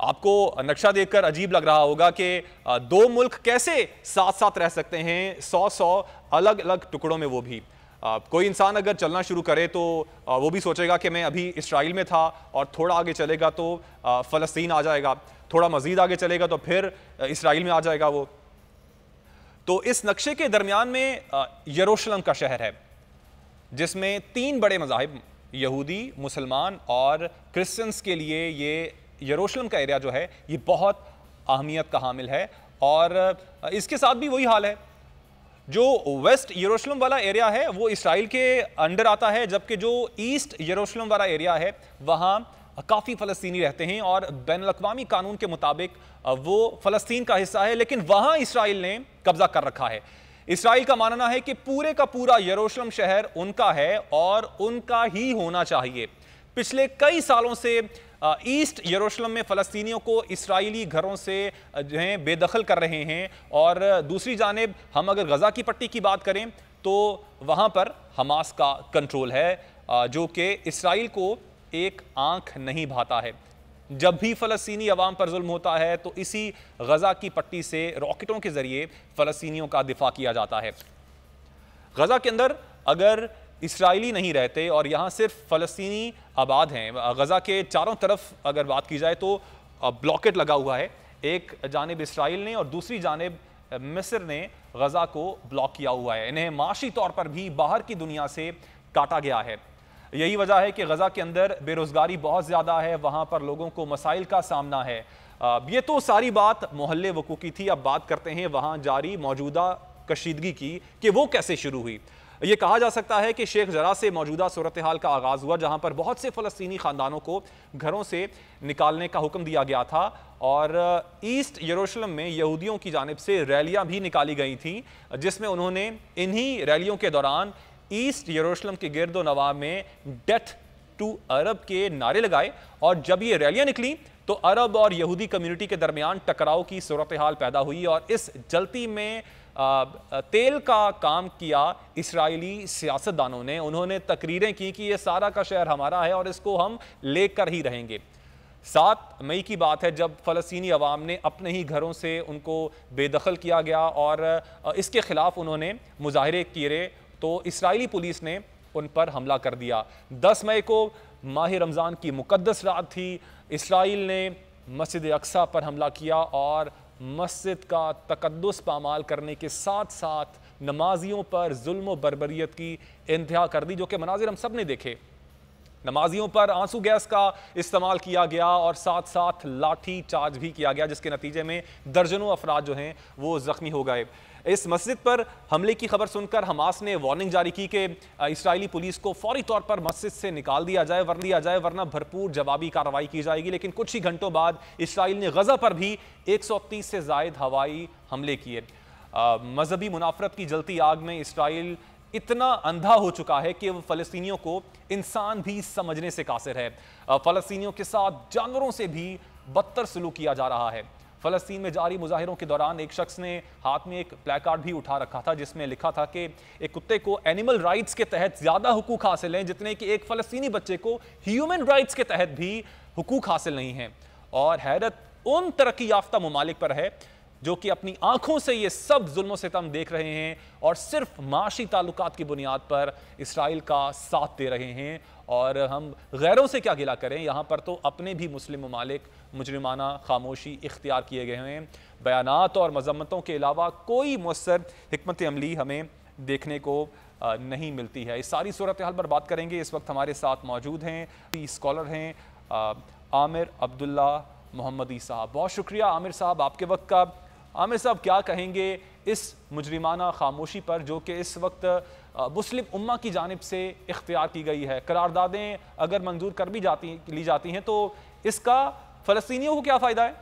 आपको नक्शा देखकर अजीब लग रहा होगा कि दो मुल्क कैसे साथ साथ रह सकते हैं, 100 अलग अलग टुकड़ों में, वो भी। कोई इंसान अगर चलना शुरू करे तो वो भी सोचेगा कि मैं अभी इसराइल में था और थोड़ा आगे चलेगा तो फ़लस्तीन आ जाएगा, थोड़ा मज़ीद आगे चलेगा तो फिर इसराइल में आ जाएगा वो। तो इस नक्शे के दरमियान में यरूशलेम का शहर है, जिसमें 3 बड़े मज़ाहिब, यहूदी, मुसलमान और क्रिश्चियंस के लिए ये यरूशलेम का एरिया जो है ये बहुत अहमियत का हामिल है। और इसके साथ भी वही हाल है, जो वेस्ट यरूशलेम वाला एरिया है वो इसराइल के अंडर आता है, जबकि जो ईस्ट यरूशलेम वाला एरिया है वहाँ काफ़ी फ़लस्तीनी रहते हैं और बैनुल-अक़वामी कानून के मुताबिक वो फ़लस्तीन का हिस्सा है, लेकिन वहाँ इसराइल ने कब्ज़ा कर रखा है। इसराइल का मानना है कि पूरे का पूरा यरूशलेम शहर उनका है और उनका ही होना चाहिए। पिछले कई सालों से ईस्ट यरूशलेम में फ़लस्तीनियों को इसराइली घरों से जो है बेदखल कर रहे हैं, और दूसरी जानिब हम अगर गज़ा की पट्टी की बात करें तो वहाँ पर हमास का कंट्रोल है, जो कि इसराइल को एक आंख नहीं भाता है। जब भी फ़लस्तीनी अवाम पर जुल्म होता है तो इसी गज़ा की पट्टी से रॉकेटों के ज़रिए फ़लस्तीनियों का दिफा किया जाता है। गज़ा के अंदर अगर इसराइली नहीं रहते और यहाँ सिर्फ फ़लस्तीनी आबाद हैं, गज़ा के चारों तरफ अगर बात की जाए तो ब्लॉकेट लगा हुआ है, एक जानिब इसराइल ने और दूसरी जानिब मिस्र ने गज़ा को ब्लॉक किया हुआ है। इन्हें माशी तौर पर भी बाहर की दुनिया से काटा गया है। यही वजह है कि गज़ा के अंदर बेरोज़गारी बहुत ज़्यादा है, वहाँ पर लोगों को मसाइल का सामना है। ये तो सारी बात मोहल्ले वकू की थी। अब बात करते हैं वहाँ जारी मौजूदा कशीदगी की कि वो कैसे शुरू हुई। ये कहा जा सकता है कि शेख जरा से मौजूदा सूरत हाल का आगाज़ हुआ, जहाँ पर बहुत से फ़लस्तीनी ख़ानदानों को घरों से निकालने का हुक्म दिया गया था, और ईस्ट यरूशलेम में यहूदियों की जानिब से रैलियाँ भी निकाली गई थीं, जिसमें उन्होंने इन्हीं रैलियों के दौरान ईस्ट यरूशलेम के गिरदो नवाह में डेथ टू अरब के नारे लगाए। और जब ये रैलियाँ निकली तो अरब और यहूदी कम्युनिटी के दरमियान टकराव की सूरत हाल पैदा हुई, और इस जलती में तेल का काम किया इसराइली सियासतदानों ने। उन्होंने तकरीरें की कि ये सारा का शहर हमारा है और इसको हम लेकर ही रहेंगे। 7 मई की बात है जब फ़लस्तीनी अवाम ने अपने ही घरों से उनको बेदखल किया गया और इसके ख़िलाफ़ उन्होंने मुजाहरे किए तो इसराइली पुलिस ने उन पर हमला कर दिया। 10 मई को माह रमज़ान की मुक़द्दस रात थी। इसराइल ने मस्जिद अक्सा पर हमला किया और मस्जिद का तकद्दुस पामाल करने के साथ साथ नमाजियों पर जुल्म व बर्बरियत की इंतहा कर दी, जो कि मनाजिर हम सब ने देखे। नमाजियों पर आंसू गैस का इस्तेमाल किया गया और साथ साथ लाठी चार्ज भी किया गया, जिसके नतीजे में दर्जनों अफराद जो हैं वो ज़ख्मी हो गए। इस मस्जिद पर हमले की खबर सुनकर हमास ने वार्निंग जारी की कि इसराइली पुलिस को फौरी तौर पर मस्जिद से निकाल दिया जाए वरना भरपूर जवाबी कार्रवाई की जाएगी। लेकिन कुछ ही घंटों बाद इसराइल ने गज़ा पर भी 130 से ज़ायद हवाई हमले किए। मजहबी मुनाफरत की जलती आग में इसराइल इतना अंधा हो चुका है कि वो फ़लस्तीनियों को इंसान भी समझने से कासिर है। फ़लस्तीनियों के साथ जानवरों से भी बदतर सलूक किया जा रहा है। फ़लस्तीन में जारी मुजाहिरों के दौरान एक शख्स ने हाथ में एक प्लेकार्ड भी उठा रखा था, जिसमें लिखा था कि एक कुत्ते को एनिमल राइट्स के तहत ज़्यादा हुकूक हासिल हैं जितने कि एक फ़लस्तीनी बच्चे को ह्यूमन राइट्स के तहत भी हुकूक हासिल नहीं हैं। और हैरत उन तरक्की याफ्ता ममालिक पर है जो कि अपनी आंखों से ये सब जुल्म सितम देख रहे हैं और सिर्फ माशी ताल्लुकात की बुनियाद पर इसराइल का साथ दे रहे हैं। और हम गैरों से क्या गिला करें, यहाँ पर तो अपने भी मुस्लिम ममालिक मुजरिमाना खामोशी इख्तियार किए गए हैं। बयानात और मजम्मतों के अलावा कोई मुअस्सर हिकमत अमली हमें देखने को नहीं मिलती है। इस सारी सूरत हाल पर बात करेंगे। इस वक्त हमारे साथ मौजूद हैं स्कॉलर हैं आमिर अब्दुल्ला मोहम्मदी साहब। बहुत शुक्रिया आमिर साहब आपके वक्त का। आमिर साहब क्या कहेंगे इस मुजरिमाना खामोशी पर जो कि इस वक्त मुस्लिम उम्मा की जानिब से इख्तियार की गई है? करारदादें अगर मंजूर कर भी ली जाती हैं तो इसका फ़लस्तीनियों को क्या फ़ायदा है?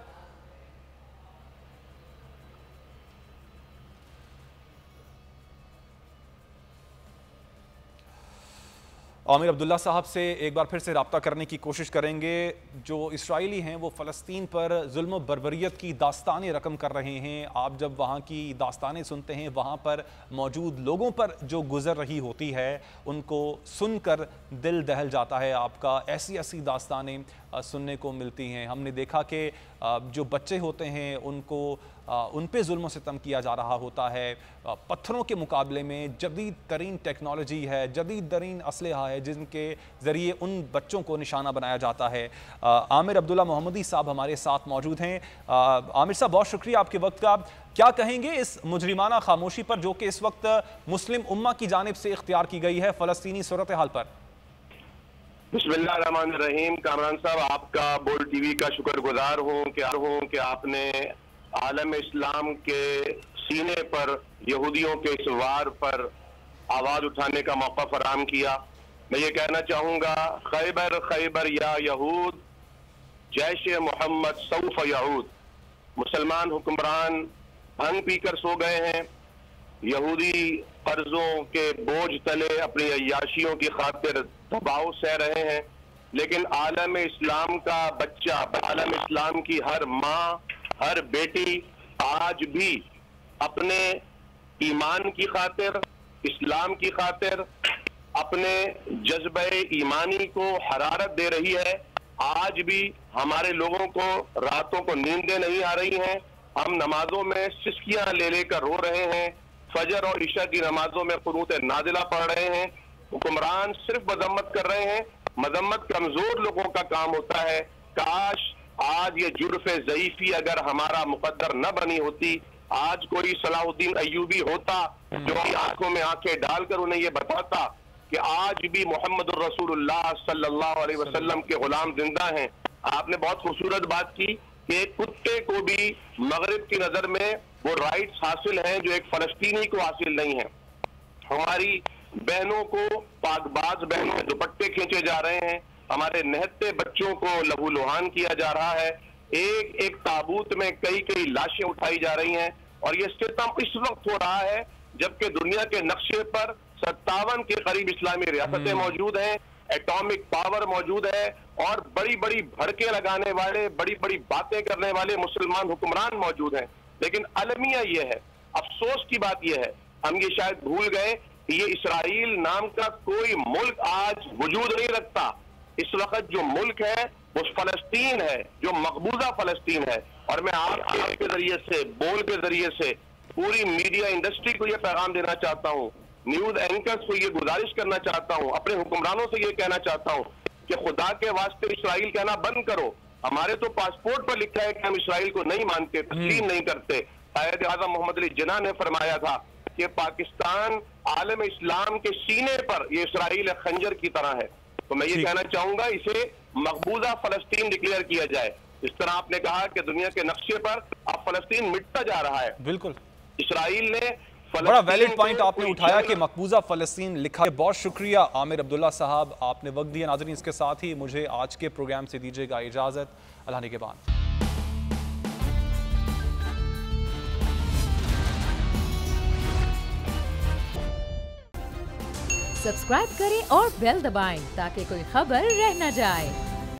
आमिर अब्दुल्ला साहब से एक बार फिर से रब्ता करने की कोशिश करेंगे। जो इसराइली हैं वो फ़लस्तीन पर जुल्म बर्बरियत की दास्तानें रकम कर रहे हैं। आप जब वहाँ की दास्तानें सुनते हैं, वहाँ पर मौजूद लोगों पर जो गुज़र रही होती है, उनको सुनकर दिल दहल जाता है आपका। ऐसी ऐसी दास्तानें सुनने को मिलती हैं। हमने देखा कि जो बच्चे होते हैं उनको उन पे जुल्म सितम किया जा रहा होता है। पत्थरों के मुकाबले में जदीद तरीन टेक्नोलॉजी है, जदीद तरीन असलहा है जिनके ज़रिए उन बच्चों को निशाना बनाया जाता है। आमिर अब्दुल्ला मोहम्मदी साहब हमारे साथ मौजूद हैं। आमिर साहब, बहुत शुक्रिया आपके वक्त का। क्या कहेंगे इस मुजरिमाना खामोशी पर जो कि इस वक्त मुस्लिम उम्मा की जानिब से इख्तियार की गई है फ़लस्तीनी सूरत हाल पर? बिस्मिल्लाहिर्रहमानिर्रहीम। कामरान साहब, आपका बोल टीवी का शुक्रगुजार हूँ कि आपने आलम इस्लाम के सीने पर यहूदियों के इस वार पर आवाज उठाने का मौका फराहम किया। मैं ये कहना चाहूंगा, खैबर खैबर या यहूद, जैश मोहम्मद सौफ यहूद। मुसलमान हुक्मरान भंग पीकर सो गए हैं। यहूदी कर्जों के बोझ तले अपनी अय्याशियों की खातिर दबाव सह रहे हैं, लेकिन आलम इस्लाम का बच्चा, आलम इस्लाम की हर माँ, हर बेटी आज भी अपने ईमान की खातिर, इस्लाम की खातिर, अपने जज्बे ईमानी को हरारत दे रही है। आज भी हमारे लोगों को रातों को नींदें नहीं आ रही हैं। हम नमाजों में सिसकियां ले लेकर रो रहे हैं। फजर और इशा की नमाजों में कुनूत नाजिला पढ़ रहे हैं। हुक्मरान सिर्फ मजम्मत कर रहे हैं। मजम्मत कमजोर लोगों का काम होता है। काश आज ये जुर्फ ज़ईफी अगर हमारा मुकद्दर न बनी होती, आज कोई सलाहुद्दीन अय्यूबी होता जो कि आंखों में आंखें डालकर उन्हें ये बताता कि आज भी मोहम्मद रसूलुल्लाह सल्लल्लाहु अलैहि वसल्लम के गुलाम जिंदा हैं। आपने बहुत खूबसूरत बात की कि कुत्ते को भी मगरिब की नजर में वो राइट्स हासिल हैं जो एक फलस्तीनी को हासिल नहीं है। हमारी बहनों को, पाकबाज बहनों के दुपट्टे खींचे जा रहे हैं। हमारे नहते बच्चों को लहूलुहान किया जा रहा है। एक एक ताबूत में कई कई लाशें उठाई जा रही हैं। और ये सितम इस वक्त हो रहा है जबकि दुनिया के नक्शे पर 57 के करीब इस्लामी रियासतें मौजूद हैं, एटॉमिक पावर मौजूद है और बड़ी बड़ी भड़के लगाने वाले, बड़ी बड़ी बातें करने वाले मुसलमान हुक्मरान मौजूद हैं। लेकिन अलमिया ये है, अफसोस की बात यह है, हम ये शायद भूल गए कि ये इसराइल नाम का कोई मुल्क आज वजूद नहीं रखता। इस वक्त जो मुल्क है वो फलस्तीन है, जो मकबूजा फलस्तीन है। और मैं आपके जरिए से, बोल के जरिए से पूरी मीडिया इंडस्ट्री को ये पैगाम देना चाहता हूँ, न्यूज एंकर्स को ये गुजारिश करना चाहता हूँ, अपने हुक्मरानों से ये कहना चाहता हूँ कि खुदा के वास्ते इसराइल कहना बंद करो। हमारे तो पासपोर्ट पर लिखा है कि हम इसराइल को नहीं मानते, तस्लीम नहीं करते। कायद आज़म मोहम्मद अली जिन्ना ने फरमाया था कि पाकिस्तान आलम इस्लाम के सीने पर ये इसराइल खंजर की तरह है। तो मैं ये कहना चाहूंगा, इसे मकबूजा फलस्तीन डिक्लेयर किया जाए। इस तरह आपने कहा कि दुनिया के नक्शे पर अब फलस्तीन मिटता जा रहा है। बिल्कुल, इसराइल ने बड़ा वैलिड पॉइंट आपने उठाया कि मकबूजा फलस्तीन लिखा है। बहुत शुक्रिया आमिर अब्दुल्ला साहब, आपने वक्त दिया। नाज़रीन, इसके साथ ही मुझे आज के प्रोग्राम से दीजिएगा इजाजत। अल्लाह ने के बाद। सब्सक्राइब करें और बेल दबाएं ताकि कोई खबर रह न जाए।